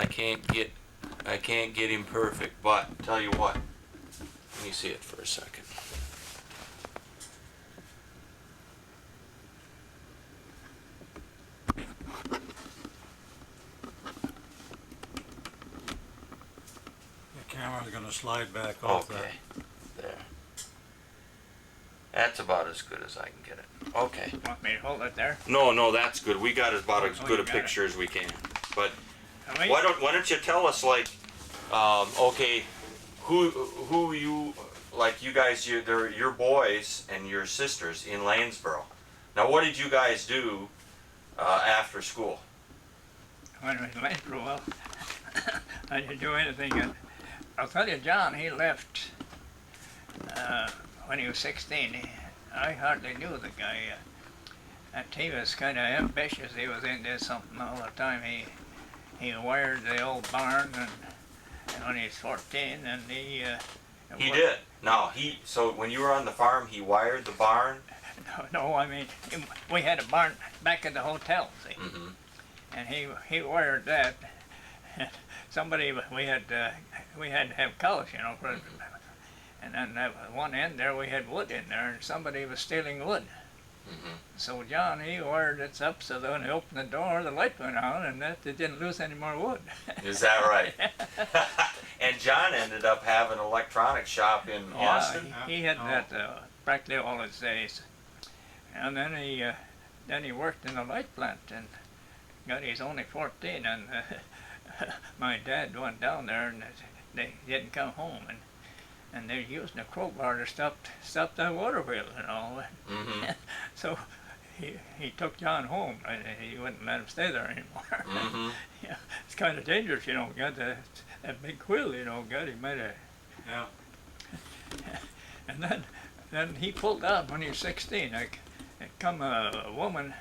I can't get him perfect, but tell you what, let me see it for a second. The camera's gonna slide back off Okay, that. there. That's about as good as I can get it. Okay. Want me to hold it there? No, that's good. We got about as Oh, good you a got picture as we can. But Wait. why don't you tell us, like, okay, who you, like, you guys, they're your boys and your sisters in Lanesboro. Now, what did you guys do after school? When we went for a while, I didn't do anything. I'll tell you, John, he left when he was 16. I hardly knew the guy. He was kind of ambitious. He was into something all the time. He wired the old barn, and when he was 14, and he did. Now, so when you were on the farm, he wired the barn? No, I mean, we had a barn back at the hotel, see? Mm-hmm. And he wired that. Somebody, we had to have colors, you know, and then at one end there we had wood in there, and somebody was stealing wood. Mm-hmm. So John, he wired it up so that when he opened the door, the light went on, and that they didn't lose any more wood. Is that right? And John ended up having an electronics shop in Austin? He had that practically all his days. And then he worked in a light plant, and he's only 14, and my dad went down there, and they didn't come home, and they're using a crowbar to stop that water wheel and all. Mm-hmm. So he took John home. He wouldn't let him stay there anymore. Mm-hmm. Yeah, it's kind of dangerous, you know. Got that big wheel, you know. He might have. Yeah. And then he pulled out when he was 16. It come a woman,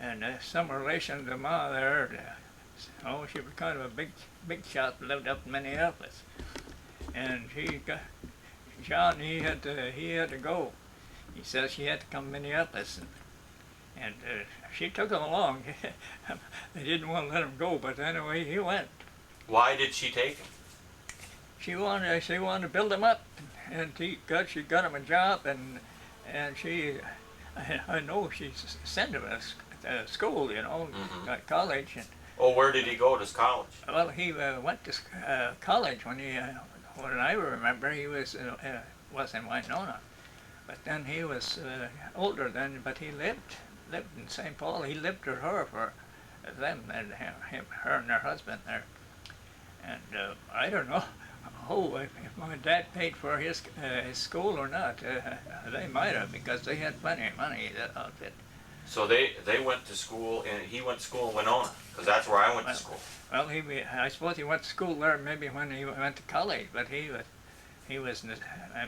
and some relation to Ma there. She was kind of a big shot, lived up in Minneapolis. And John, he had to go. He says she had to come to Minneapolis, and she took him along. They didn't want to let him go, but anyway, he went. Why did she take him? She wanted to build him up, and she got him a job, and I know she sent him to school, you know, Mm-hmm. college. And, Where did he go to college? well, he went to college when I remember, he was in Winona. But then he was older then, but he lived in St. Paul. He lived with her for them and her and their husband there. And I don't know if my dad paid for his school or not. They might have, because they had plenty of money, that outfit. So they went to school, and he went to school in Winona, because that's where I went to school. Well, I suppose he went to school there maybe when he went to college, but he was in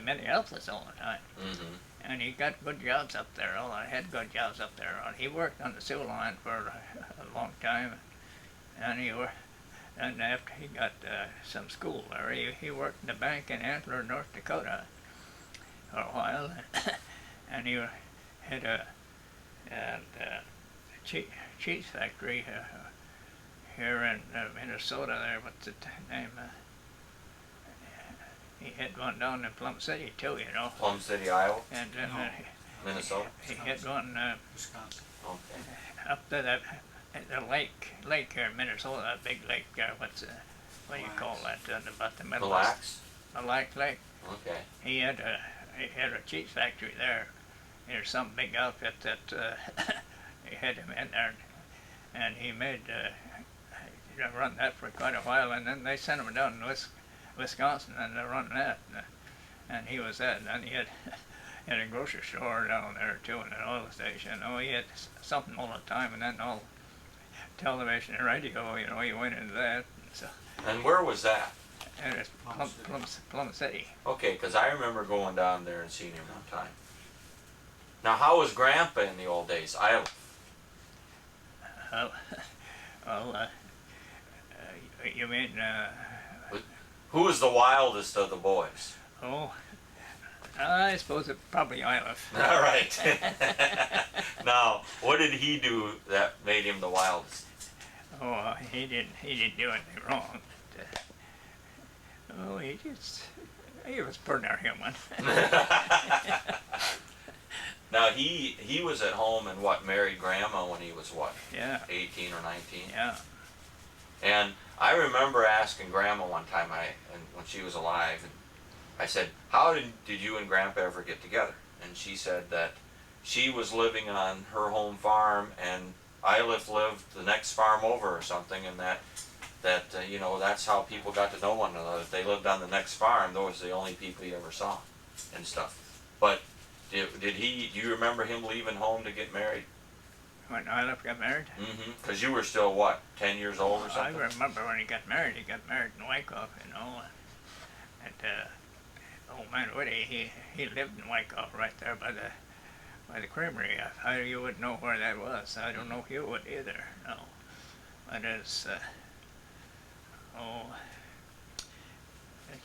Minneapolis all the time. Mm-hmm. And he got good jobs up there. Had good jobs up there. He worked on the sewer line for a long time, and after he got some school there, he worked in the bank in Antler, North Dakota, for a while, and he had a cheese factory here in Minnesota. There, what's the name? He had one down in Plum City too, you know. Plum City, Iowa? And then Minnesota? he had one Wisconsin. Okay. up to the lake here in Minnesota, that big lake there. What do you call that? About the middle. Mille Lacs? Mille Lacs Lake. Okay. He had a cheese factory there. There's some big outfit that he had him in there, and he made run that for quite a while, and then they sent him down to Wisconsin, and they run that, and he was that. And then he had a grocery store down there too, and an oil station. He had something all the time, and then all television and radio. You know, he went into that. And where was that? And it's Plum City. Okay, because I remember going down there and seeing him one time. Now, how was Grandpa in the old days? You mean? Who was the wildest of the boys? I suppose it probably Iliff. All right. Now, what did he do that made him the wildest? Oh, he didn't do anything wrong. But, oh, he was pretty human. Now he was at home and what, married grandma when he was what, Yeah, 18 or 19? yeah. And I remember asking grandma one time, and when she was alive, and I said, how did you and grandpa ever get together? And she said that she was living on her home farm and Iliff lived the next farm over or something, and that you know, that's how people got to know one another. If they lived on the next farm, those were the only people he ever saw and stuff. But do you remember him leaving home to get married? When Iliff got married? Mm-hmm. Because you were still, what, 10 years old or I something? remember when he got married in Wyckoff, you know. And old man Woody, he lived in Wyckoff right there by the creamery. You wouldn't know where that was. I don't know if you would either, no. But it's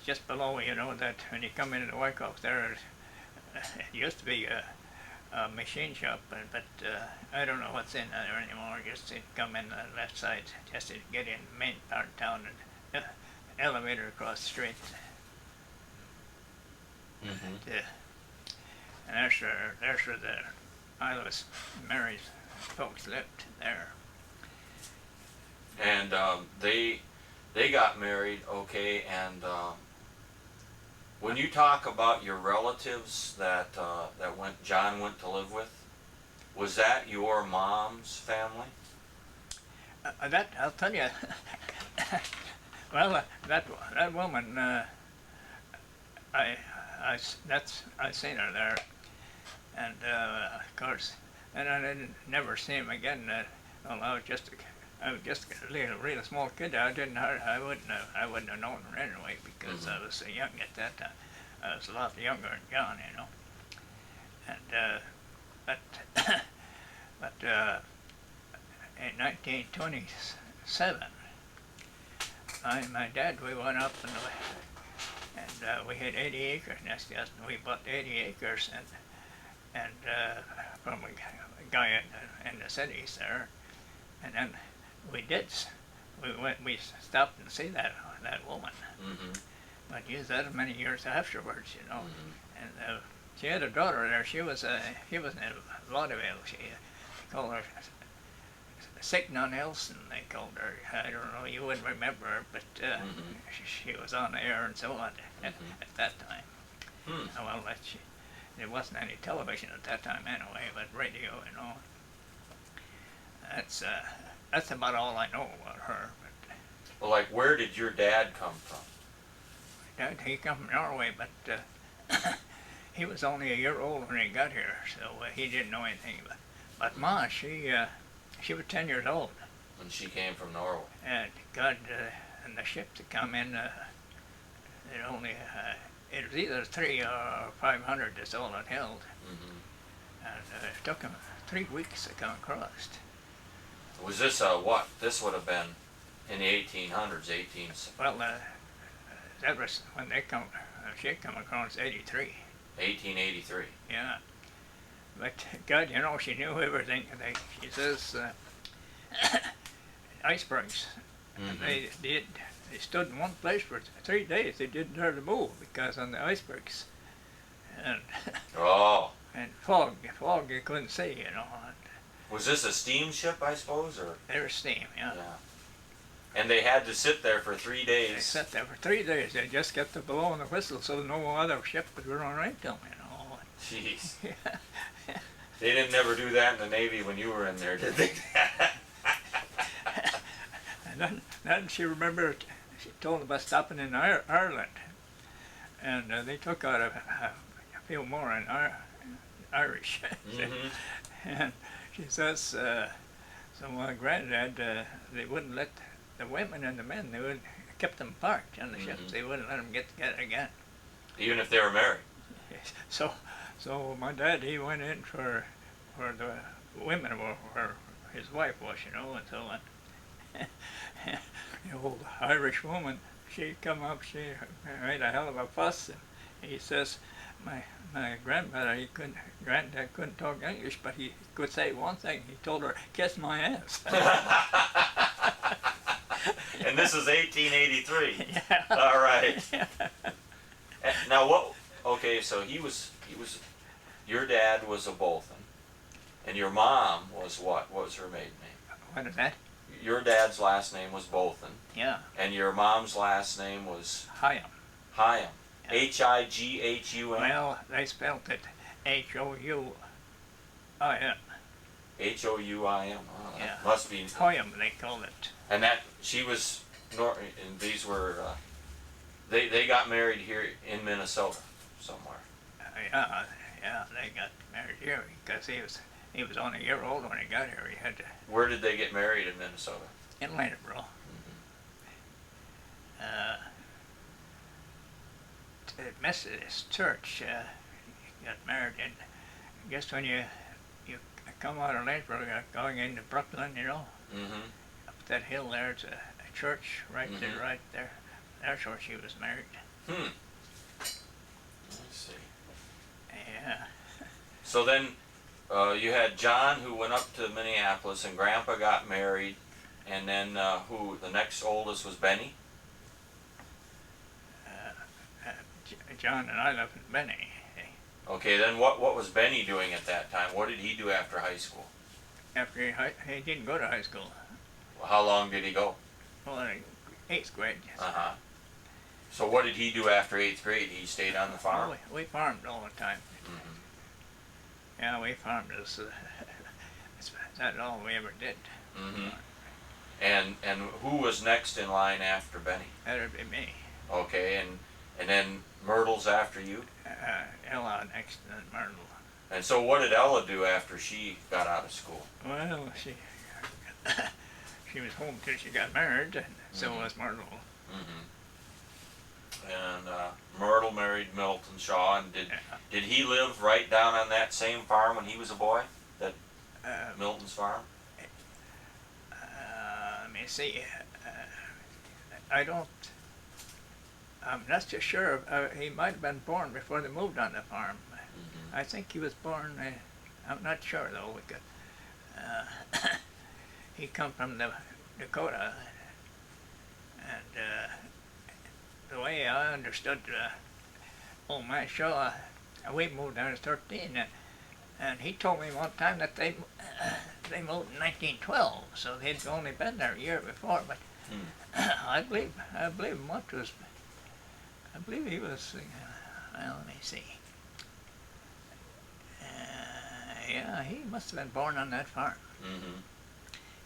just below, you know, that when you come into the Wyckoff there, it used to be a machine shop, but I don't know what's in there anymore. Just to come in the left side, just to get in the main part of town, and elevator across the street. Mm-hmm. And there's where the Iliff's married folks lived there. And they got married, okay, and when you talk about your relatives that John went to live with, was that your mom's family? That I'll tell you. Well, that woman, I seen her there, and of course, and I didn't never see him again. Well, I was just a real small kid. I wouldn't have known her anyway because I was so young at that time. I was a lot younger than John, you know. And but in 1927, my dad, we went up and we had 80 acres. And we bought 80 acres and from a guy in the cities there, and then we stopped and see that woman. Mm-hmm. But yes, that many years afterwards, you know. Mm-hmm. And she had a daughter there. She was in vaudeville. She called her Signa Nelson. They called her. I don't know. You wouldn't remember her, but she was on the air and so on at that time. Well, there wasn't any television at that time anyway, but radio, you know. That's about all I know about her. But Well, like, where did your dad come from? Dad, he come from Norway, but he was only a year old when he got here, so he didn't know anything. But Ma, she was 10 years old. When she came from Norway. And God, and the ship to come in, it was either 300 or 500 that's all it held. Mm-hmm. And it took them 3 weeks to come across. Was this what? This would have been in the 1800s, 18s. Well, that was when she come across 83. 1883. Yeah. But God, you know, she knew everything. She says icebergs. Mm-hmm. They stood in one place for 3 days. They didn't dare to move because on the icebergs. And Oh. and fog you couldn't see, you know. Was this a steamship, I suppose, or? There was steam, yeah. Yeah. And they had to sit there for 3 days. They sat there for 3 days. They just kept the blowing the whistle so no other ship would run right to them, you know. Jeez. Yeah. They didn't never do that in the Navy when you were in there, did they? And then she remembered, she told them about stopping in Ireland. And they took out a few more in Irish. Mm-hmm. And she says, so my granddad, they wouldn't let the women and the men, they would kept them parked on the ships. They wouldn't let them get together again. Even if they were married. So my dad, he went in for the women where his wife was, you know, and so on. The old Irish woman, she come up, she made a hell of a fuss, and he says, my granddad couldn't talk English, but he could say one thing. He told her, "Kiss my ass." And this is 1883. Yeah. All right. Now what? Okay, so he was. Your dad was a Bothun, and your mom was what? What was her maiden name? What is that? Your dad's last name was Bothun, Yeah. and your mom's last name was Hyam. Hyam. Yeah. Highum. Well, they spelled it Houim. Houim. Oh, that Yeah. must be. Hyam, they called it. And that she was. And these were. They got married here in Minnesota somewhere. Yeah, they got married here because he was only a year old when he got here. He had to Where did they get married in Minnesota? in Lanesboro. The Methodist Church got married in. I guess when you come out of Lanesboro, going into Brooklyn, you know, Mm-hmm. up that hill there's a church right there, right there. That's where she was married. Let's see. Yeah. So then you had John who went up to Minneapolis, and Grandpa got married, and then who? The next oldest was Benny. John and I lived in Benny. Okay, then what was Benny doing at that time? What did he do after high school? After he didn't go to high school. How long did he go? Well, in 8th grade. Uh-huh. So what did he do after 8th grade? He stayed on the farm? Well, we farmed all the time. Mm-hmm. Yeah, we farmed us. That's all we ever did. Mm-hmm. And who was next in line after Benny? That'd be me. Okay, and then Myrtle's after you? Ella next, and then Myrtle. And so what did Ella do after she got out of school? Well, she was home till she got married, and so was Myrtle. Mm-hmm. And Myrtle married Milton Shaw, and did he live right down on that same farm when he was a boy? That Milton's farm? Let me see. I'm not so sure. He might have been born before they moved on the farm. Mm-hmm. I think he was born. I'm not sure though. Because, he come from Dakota, and the way I understood old man Shaw, we moved down at 13, and he told me one time that they moved in 1912, so they'd only been there a year before. But I believe Mont was. I believe he was. Well, let me see. Yeah, he must have been born on that farm. Mm-hmm.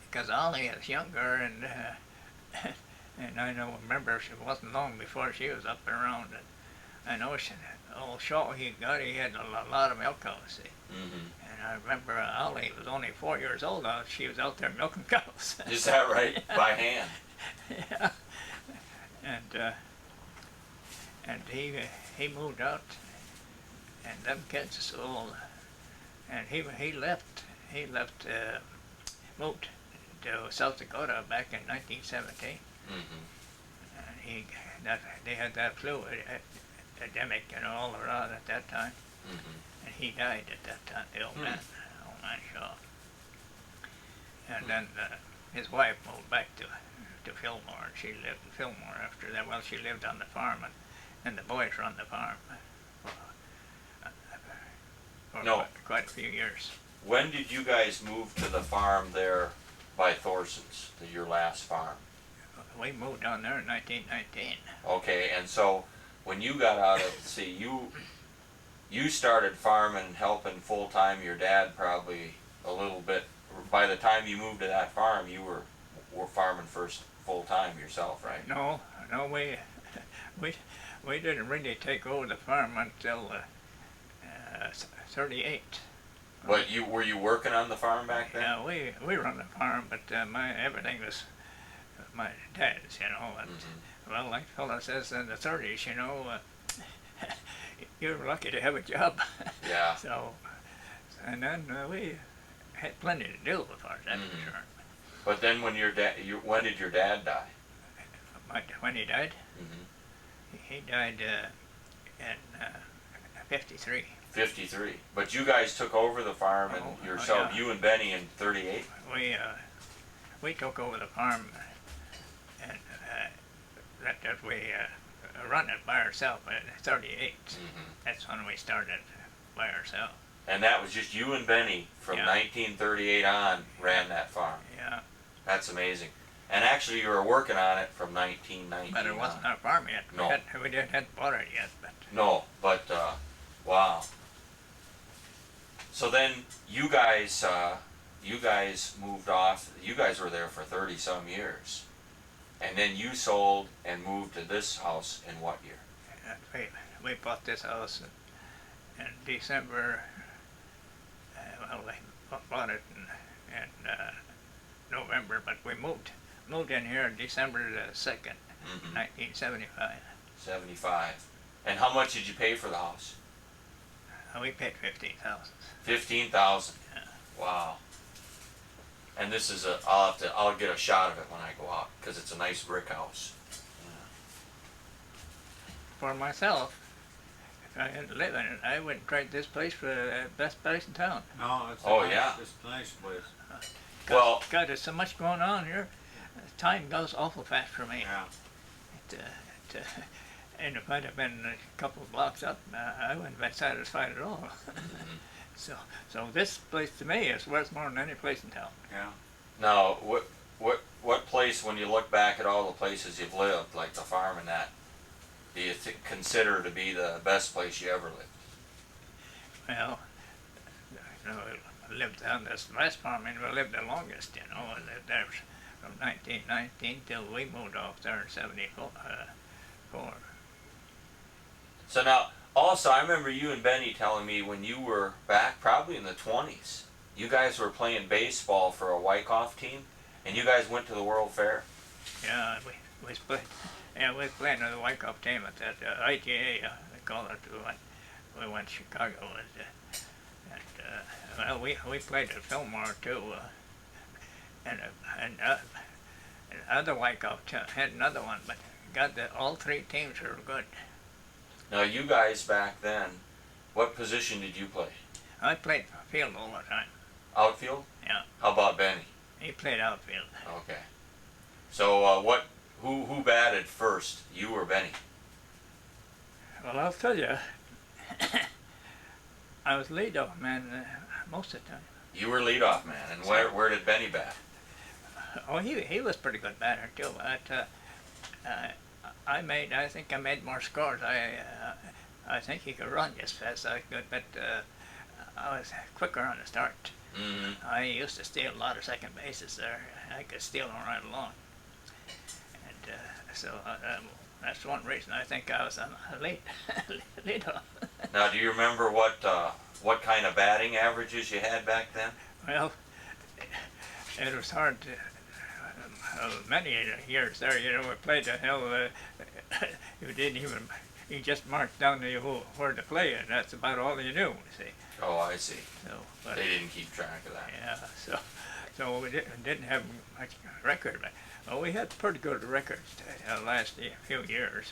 Because Ollie is younger, and and I remember it wasn't long before she was up and around. And I know old Shaw he had a lot of milk cows, see. Mm-hmm. And I remember Ollie was only 4 years old. She was out there milking cows. Is that right? Yeah. By hand? Yeah. And he moved out, and them kids so old, and he left moved to South Dakota back in 1917. Mm-hmm. And they had that flu epidemic, all around at that time. Mm-hmm. And he died at that time, the old man Shaw. And then his wife moved back to Fillmore, and she lived in Fillmore after that. Well, she lived on the farm, and the boys run the farm for quite a few years. When did you guys move to the farm there by Thorson's, your last farm? We moved down there in 1919. Okay, and so when you got out of, you started farming, helping full time. Your dad probably a little bit. By the time you moved to that farm, you were farming first full time yourself, right? No, we didn't really take over the farm until 38. But were you working on the farm back then? Yeah, we run the farm, but everything was my dad's, And, well, like fella says in the 30s, you're lucky to have a job. Yeah. So, and then we had plenty to do as far as that's concerned. But then when when did your dad die? When he died? Mm-hmm. He died in 53. 53. But you guys took over the farm and yourself, yeah. you and Benny in 38? We took over the farm in that we run it by ourselves at 38. Mm-hmm. That's when we started by ourselves. And that was just you and Benny from Yeah. 1938 on ran that farm. Yeah, That's amazing. And actually, you were working on it from 1919 but it on. wasn't our farm yet. No. We hadn't bought it yet. But No, but wow. So then you guys moved off. You guys were there for 30 some years, and then you sold and moved to this house in what year? we bought this house in December. Well, we bought it in November, but we moved in here December the 2nd, Mm-hmm. 1975. 75. And how much did you pay for the house? We paid 15,000. 15,000. Yeah. Wow. And this is I'll get a shot of it when I go out because it's a nice brick house. For myself, if I had to live in it, I wouldn't trade this place for the best place in town. No, it's Oh, a nice, yeah. it's a nice place. Well, God, there's so much going on here. Time goes awful fast for me. Yeah. And if I'd have been a couple of blocks up, I wouldn't have been satisfied at all. So this place to me is worth more than any place in town. Yeah. now what place, when you look back at all the places you've lived, like the farm and that, do you consider to be the best place you ever lived? Well, I lived on this last farm, and we lived the longest, I lived there from 1919 till we moved off there in 74. So now, also, I remember you and Benny telling me when you were back, probably in the 20s, you guys were playing baseball for a Wyckoff team, and you guys went to the World Fair. Yeah, we played. Yeah, we was playing with the Wyckoff team at that ITA. They call it. We went to Chicago, well, we played at Fillmore too, and other Wyckoff had another one, but all three teams were good. Now, you guys back then, what position did you play? I played field all the time. Outfield? Yeah. How about Benny? He played outfield. Okay. So who batted first, you or Benny? Well, I'll tell you, I was leadoff man most of the time. You were leadoff man, and where did Benny bat? Oh, he was a pretty good batter too. But I think I made more scores. I think he could run just as I could, but I was quicker on the start. Mm-hmm. I used to steal a lot of second bases there. I could steal them right along, and so that's one reason I think I was a leadoff. Now, do you remember what kind of batting averages you had back then? Well, it was hard to. Many years there, we played the hell. You just marked down where to play, and that's about all you knew. See. Oh, I see. So, but, They didn't keep track of that. yeah. So we didn't have much record, but well, we had pretty good records the last few years.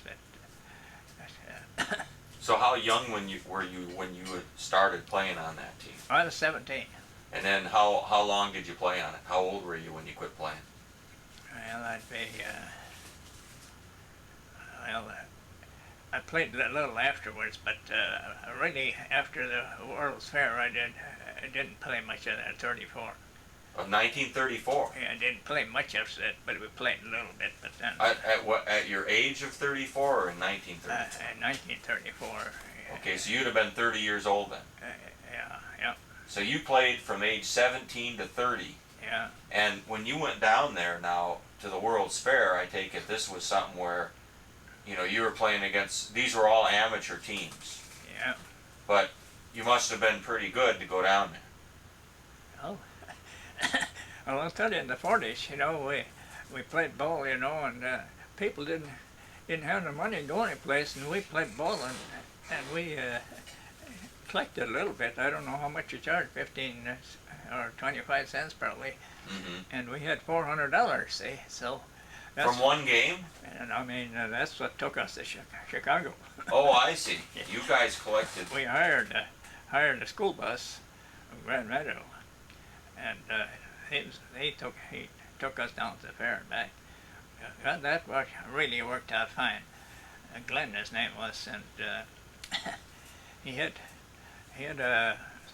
But So how young were you when you started playing on that team? I was 17. And then how long did you play on it? How old were you when you quit playing? Well, I'd be. I played a little afterwards, but really after the World's Fair, I didn't play much of that 34. Of 1934. Yeah, I didn't play much of it, but we played a little bit. But then At your age of 34 or in 1934? in 1934. Okay, so you'd have been 30 years old then. Yeah. So you played from age 17 to 30. Yeah. And when you went down there now to the World's Fair, I take it this was something where, you were playing against, these were all amateur teams. Yeah. But you must have been pretty good to go down there. Oh. Well, I'll tell you, in the 40s, we played ball, and people didn't have the money to go any place, and we played ball, and we collected a little bit. I don't know how much you charged, 15 or 25 cents probably. Mm-hmm. And we had $400, see, so. From one game? And I mean, that's what took us to Chicago. Oh, I see. You guys collected. We hired a school bus from Grand Meadow, and he took us down to the fair and back. God, that was really worked out fine. Glenn, his name was, and he had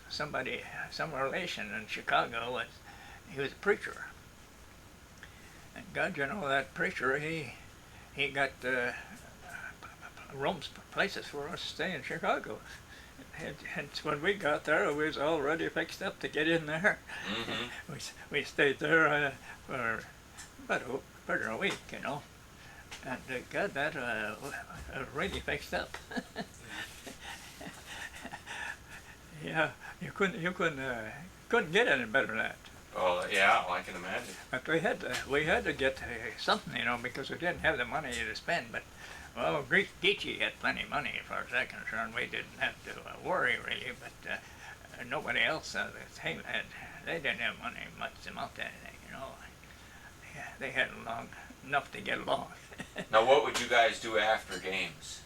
somebody, some relation in Chicago. He was a preacher, and God, you know, that preacher, he got rooms, places for us to stay in Chicago. And when we got there, we was already fixed up to get in there. Mm-hmm. We stayed there for about a week, you know, and got that really fixed up. Yeah, you couldn't get any better than that. Oh, yeah, well, I can imagine. But we had to get something, you know, because we didn't have the money to spend. But well, Geechee had plenty of money as far as that concerned. We didn't have to worry really. But nobody else, they didn't have money much amount to anything, you know. Yeah, they had enough to get along. Now, what would you guys do after games?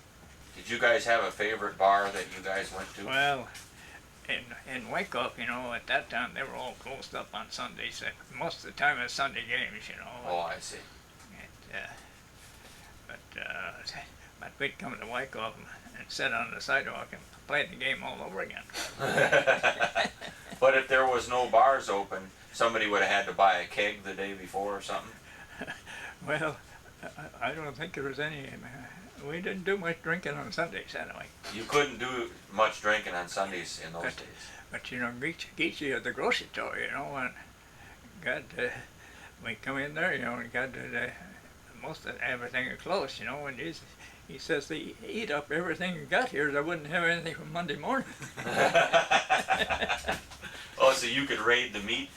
Did you guys have a favorite bar that you guys went to? Well, in Wyckoff, you know, at that time they were all closed up on Sundays. Most of the time it was Sunday games, you know. Oh, I see. But we'd come to Wyckoff and sit on the sidewalk and play the game all over again. But if there was no bars open, somebody would have had to buy a keg the day before or something? Well, I don't think there was any. We didn't do much drinking on Sundays anyway. You couldn't do much drinking on Sundays in those days. But you know, Geechee at the grocery store, you know, and God, we come in there, you know, and God, most of everything is closed, you know, and he says they eat up everything you got here. They wouldn't have anything for Monday morning. Oh, so you could raid the meat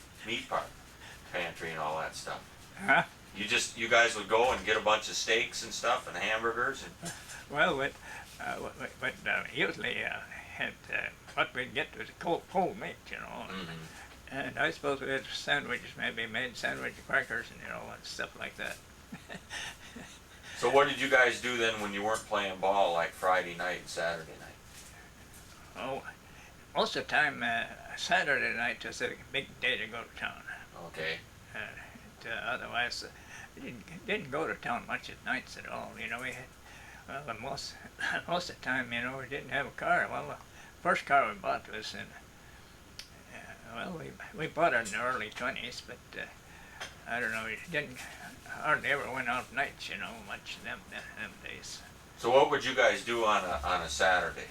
pantry and all that stuff. Huh? You guys would go and get a bunch of steaks and stuff and hamburgers and. Well, but usually what we'd get was cold meat, you know. Mm-hmm. And I suppose we had sandwiches, maybe made sandwich crackers and, you know, and stuff like that. So what did you guys do then when you weren't playing ball, like Friday night and Saturday night? Oh, most of the time, Saturday night was a big day to go to town. Okay. Otherwise, we didn't go to town much at nights at all. You know, we had, well, most of the time, you know, we didn't have a car. Well, the first car we bought was in, well, we bought it in the early 20s, but I don't know, we didn't hardly ever went out nights, you know, much them days. So what would you guys do on a Saturday?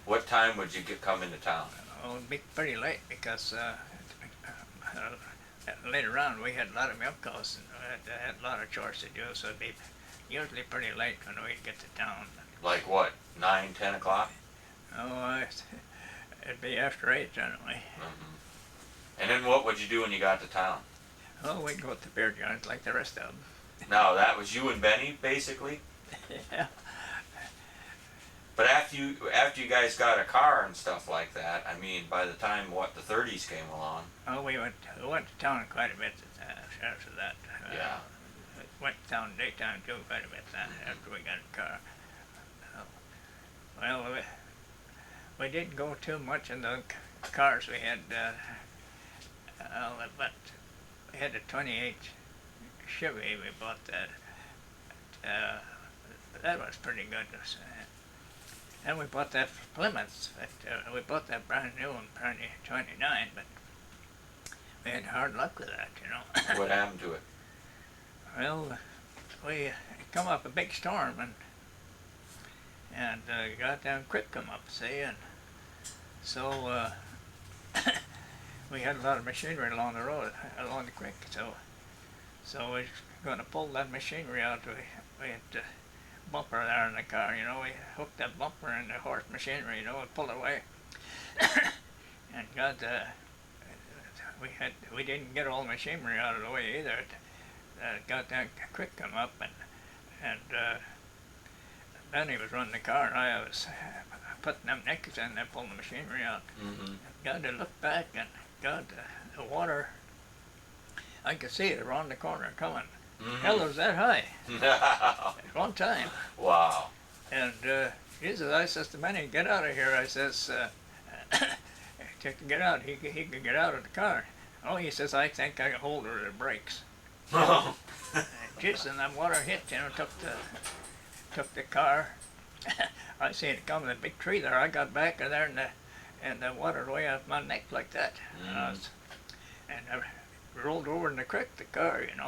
What time would you come into town? Oh, it'd be pretty late because later on we had a lot of milk cows and had a lot of chores to do, so it'd be usually pretty late when we'd get to town. Like what, 9, 10 o'clock? Oh, it'd be after 8 anyway. Mm-hmm. And then what would you do when you got to town? Oh, we'd go to the beer joint like the rest of them. Now, that was you and Benny, basically? Yeah. But after you guys got a car and stuff like that, I mean, by the time, the 30s came along. Oh, we went to town quite a bit after that. Yeah. Went to town daytime too quite a bit after we got a car. Well, we didn't go too much in the cars we had, but we had a 28 Chevy. We bought that. That was pretty good. And we bought that Plymouth. We bought that brand new in 29, but we had hard luck with that, you know. What happened to it? Well, we come up a big storm and goddamn creek come up, see, and so we had a lot of machinery along the road, along the creek, so we're going to pull that machinery out. We had the bumper there in the car, you know, we hooked that bumper in the horse machinery, you know, and pulled it away. And we didn't get all the machinery out of the way either. Goddamn creek come up and Benny was running the car and I was putting them nickels in and pulling the machinery out. Mm-hmm. God, to look back and God, the water, I could see it around the corner coming. Mm-hmm. Hell, it was that high at one time. Wow. And Jesus, I says to Benny, get out of here. I says, to get out, he could get out of the car. Oh, he says, I think I can hold her to the brakes. Jeez, and that water hit, took the car. I seen it come, the big tree there. I got back there, and the water way up my neck like that. And I rolled over in the creek, the car, and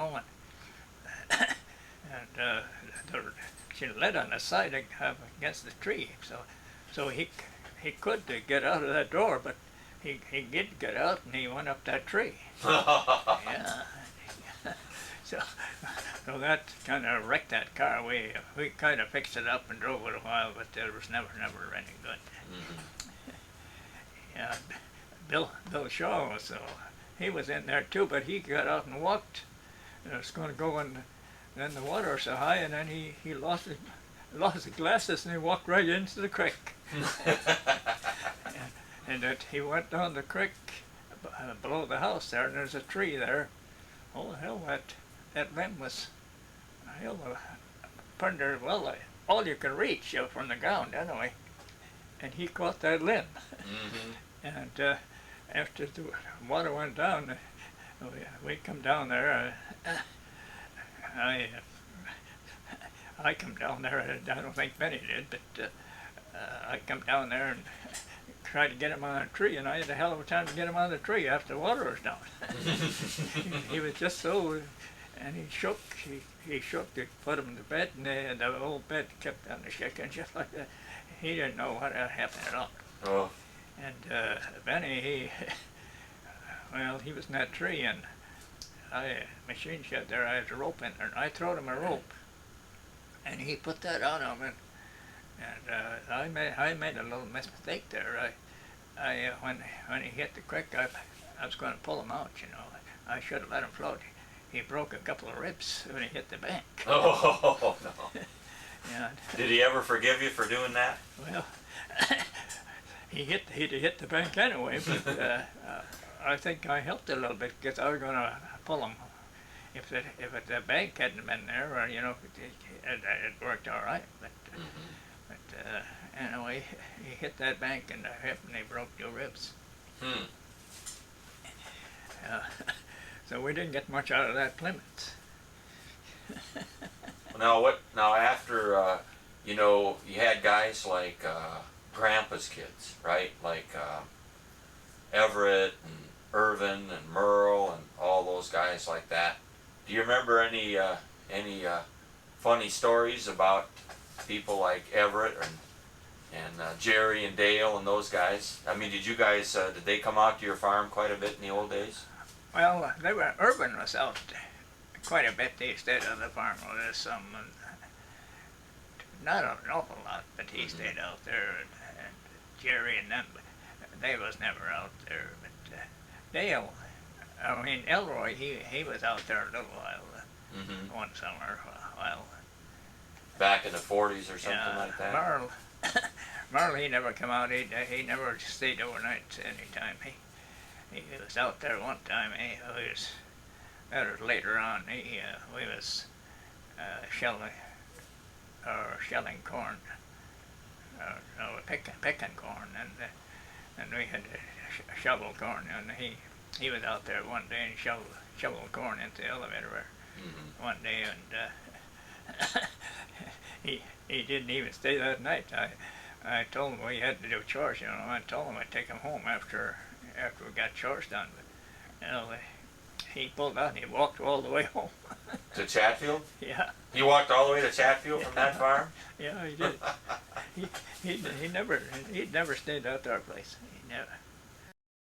she led on the side against the tree, so he could get out of that door, but he did get out, and he went up that tree. Yeah. So that kind of wrecked that car. We kind of fixed it up and drove it a while, but it was never any good. Yeah, Bill Shaw, so he was in there too, but he got out and walked. It was going to go in, then the water was so high, and then he lost his glasses, and he walked right into the creek. and that he went down the creek below the house there, and there's a tree there. Oh hell, that limb was under, well, all you can reach from the ground anyway. And he caught that limb. And after the water went down, we come down there. I come down there. I don't think Benny did, but I come down there and tried to get him on a tree, and I had a hell of a time to get him on the tree after the water was down. He was just so, and he shook. He shook to put him to bed, and the old bed kept on the shaking just like that. He didn't know what had happened at all. Oh. And Benny, he was in that tree, and machine shed there, I had a rope in there, and I throwed him a rope, and he put that on him, and I made a little mistake there. When he hit the creek, I was going to pull him out, I should have let him float. He broke a couple of ribs when he hit the bank. Oh, no. Yeah. Did he ever forgive you for doing that? Well, he'd hit the bank anyway, but I think I helped a little bit because I was going to pull him. If the bank hadn't been there, it worked all right. But anyway, he hit that bank and he broke 2 ribs. So we didn't get much out of that Plymouth. Now after, you had guys like Grandpa's kids, right? Like Everett and Irvin and Merle and all those guys like that. Do you remember any funny stories about people like Everett and Jerry and Dale and those guys? I mean, did you guys, did they come out to your farm quite a bit in the old days? Well, Irvin was out quite a bit. He stayed on the farm with us not an awful lot, but he stayed out there, and Jerry and them, they was never out there. But Dale, Elroy, he was out there a little while, one summer, a while. Back in the 40s or something like that? Merle, he never come out. He never stayed overnight any time. He was out there one time. That was later on. We was shelling corn, picking corn, and we had to shovel corn. And he was out there one day and shoveled corn into the elevator one day, and he didn't even stay that night. I told him we had to do chores. I told him I'd take him home after we got chores done. But he pulled out and he walked all the way home. To Chatfield? Yeah. He walked all the way to Chatfield from that farm? Yeah, he did. He'd never stayed at our place. He never.